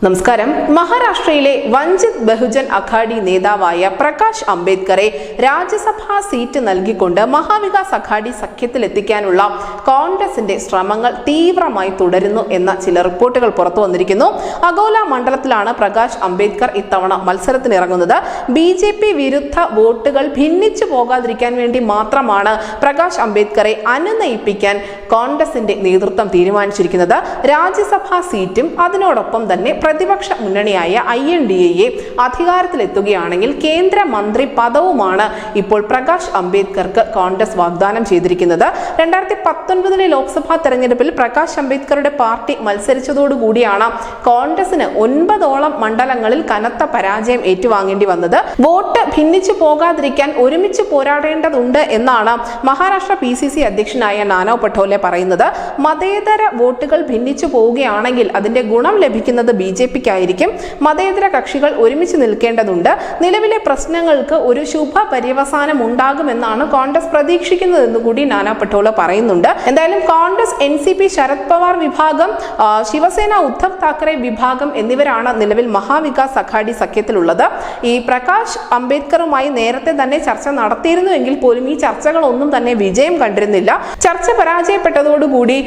നമസ്കാരം. മഹാരാഷ്ട്രയിലെ വഞ്ചിത് ബഹുജൻ അഘാഡി നേതാവായ പ്രകാശ് അംബേദ്കറെ രാജ്യസഭാ സീറ്റ് നൽകിക്കൊണ്ട് മഹാവികാസ് അഘാഡി സഖ്യത്തിലെത്തിക്കാനുള്ള കോൺഗ്രസിന്റെ ശ്രമങ്ങൾ തീവ്രമായി തുടരുന്നു എന്ന ചില റിപ്പോർട്ടുകൾ പുറത്തു വന്നിരിക്കുന്നു. അകോല മണ്ഡലത്തിലാണ് പ്രകാശ് അംബേദ്കർ ഇത്തവണ മത്സരത്തിനിറങ്ങുന്നത്. BJP വിരുദ്ധ വോട്ടുകൾ ഭിന്നിച്ചു പോകാതിരിക്കാൻ വേണ്ടി മാത്രമാണ് പ്രകാശ് അംബേദ്കറെ അനുനയിപ്പിക്കാൻ കോൺഗ്രസിന്റെ നേതൃത്വം തീരുമാനിച്ചിരിക്കുന്നത്. രാജ്യസഭാ സീറ്റും അതിനോടൊപ്പം തന്നെ പ്രതിപക്ഷ മുന്നണിയായ INDA അധികാരത്തിലെത്തുകയാണെങ്കിൽ കേന്ദ്രമന്ത്രി പദവുമാണ് ഇപ്പോൾ പ്രകാശ് അംബേദ്കർക്ക് കോൺഗ്രസ് വാഗ്ദാനം ചെയ്തിരിക്കുന്നത്. 2019 ലോക്സഭാ തെരഞ്ഞെടുപ്പിൽ പ്രകാശ് അംബേദ്കറുടെ പാർട്ടി മത്സരിച്ചതോടുകൂടിയാണ് കോൺഗ്രസിന് 9 മണ്ഡലങ്ങളിൽ കനത്ത പരാജയം ഏറ്റുവാങ്ങേണ്ടി വന്നത്. വോട്ട് ഭിന്നിച്ചു പോകാതിരിക്കാൻ ഒരുമിച്ച് പോരാടേണ്ടതുണ്ട് എന്നാണ് മഹാരാഷ്ട്ര PCC അധ്യക്ഷനായ നാനാ പട്ടോലെ പറയുന്നത്. മതേതര വോട്ടുകൾ ഭിന്നിച്ചു പോവുകയാണെങ്കിൽ അതിന്റെ ഗുണം ലഭിക്കുന്നത് BJPക്കായിരിക്കും. മതേതര കക്ഷികൾ ഒരുമിച്ച് നിൽക്കേണ്ടതുണ്ട്. നിലവിലെ പ്രശ്നങ്ങൾക്ക് ഒരു ശുഭ പര്യവസാനം ഉണ്ടാകുമെന്നാണ് കോൺഗ്രസ് പ്രതീക്ഷിക്കുന്നതെന്ന് കൂടി നാനാ പട്ടോലെ പറയുന്നുണ്ട്. എന്തായാലും കോൺഗ്രസ്, NCP ശരത് പവാർ വിഭാഗം, ശിവസേന ഉദ്ധവ് താക്കറെ വിഭാഗം എന്നിവരാണ് നിലവിൽ മഹാവികാസ് അഘാഡി സഖ്യത്തിലുള്ളത്. ഈ പ്രകാശ് അംബേദ്കറുമായി നേരത്തെ തന്നെ ചർച്ച നടത്തിയിരുന്നുവെങ്കിൽ പോലും ഈ ചർച്ചകളൊന്നും തന്നെ വിജയം കണ്ടിരുന്നില്ല. ചർച്ച പരാജയപ്പെട്ടതോടുകൂടി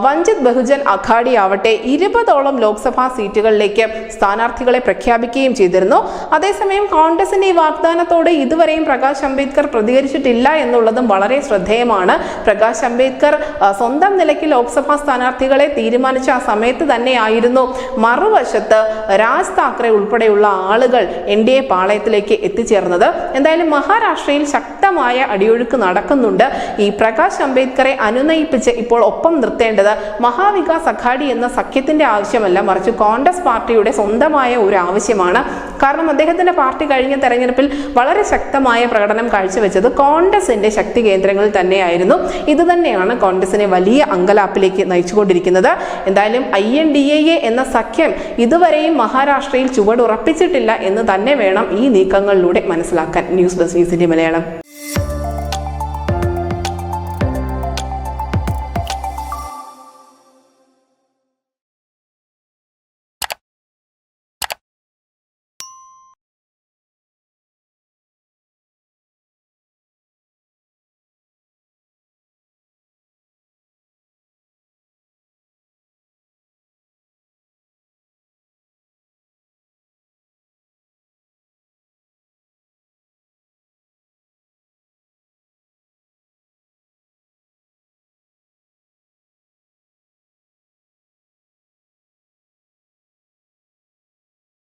വഞ്ചിത് ബഹുജൻ അഘാഡി ആവട്ടെ 20 ലോക്സഭാ സീറ്റുകളിലേക്ക് സ്ഥാനാർത്ഥികളെ പ്രഖ്യാപിക്കുകയും ചെയ്തിരുന്നു. അതേസമയം കോൺഗ്രസിന്റെ ഈ വാഗ്ദാനത്തോടെ ഇതുവരെയും പ്രകാശ് അംബേദ്കർ പ്രതികരിച്ചിട്ടില്ല എന്നുള്ളതും വളരെ ശ്രദ്ധേയമാണ്. പ്രകാശ് അംബേദ്കർ സ്വന്തം നിലയ്ക്ക് ലോക്സഭാ സ്ഥാനാർത്ഥികളെ തീരുമാനിച്ച ആ സമയത്ത് തന്നെയായിരുന്നു മറുവശത്ത് രാജ് താക്കറെ ഉൾപ്പെടെയുള്ള ആളുകൾ NDA പാളയത്തിലേക്ക് എത്തിച്ചേർന്നത്. എന്തായാലും മഹാരാഷ്ട്രയിൽ ശക്തമായ അടിയൊഴുക്ക് നടക്കുന്നുണ്ട്. ഈ പ്രകാശ് അംബേദ്കറെ അനുനയിപ്പിച്ച് ഇപ്പോൾ ഒപ്പം നിർത്തേണ്ടത് മഹാവികാസ് അഘാഡി എന്ന സഖ്യത്തിന്റെ ആവശ്യമല്ല, മറിച്ച് കോൺഗ്രസ് പാർട്ടിയുടെ സ്വന്തമായ ഒരു ആവശ്യമാണ്. കാരണം അദ്ദേഹത്തിന്റെ പാർട്ടി കഴിഞ്ഞ തെരഞ്ഞെടുപ്പിൽ വളരെ ശക്തമായ പ്രകടനം കാഴ്ചവെച്ചത് കോൺഗ്രസിന്റെ ശക്തി കേന്ദ്രങ്ങളിൽ തന്നെയായിരുന്നു. ഇത് തന്നെയാണ് കോൺഗ്രസിനെ വലിയ അങ്കലാപ്പിലേക്ക് നയിച്ചുകൊണ്ടിരിക്കുന്നത്. എന്തായാലും INDA എന്ന സഖ്യം ഇതുവരെയും മഹാരാഷ്ട്രയിൽ ചുവടുറപ്പിച്ചിട്ടില്ല എന്ന് തന്നെ വേണം ഈ നീക്കങ്ങളിലൂടെ മനസ്സിലാക്കാൻ. News desk Malayalam.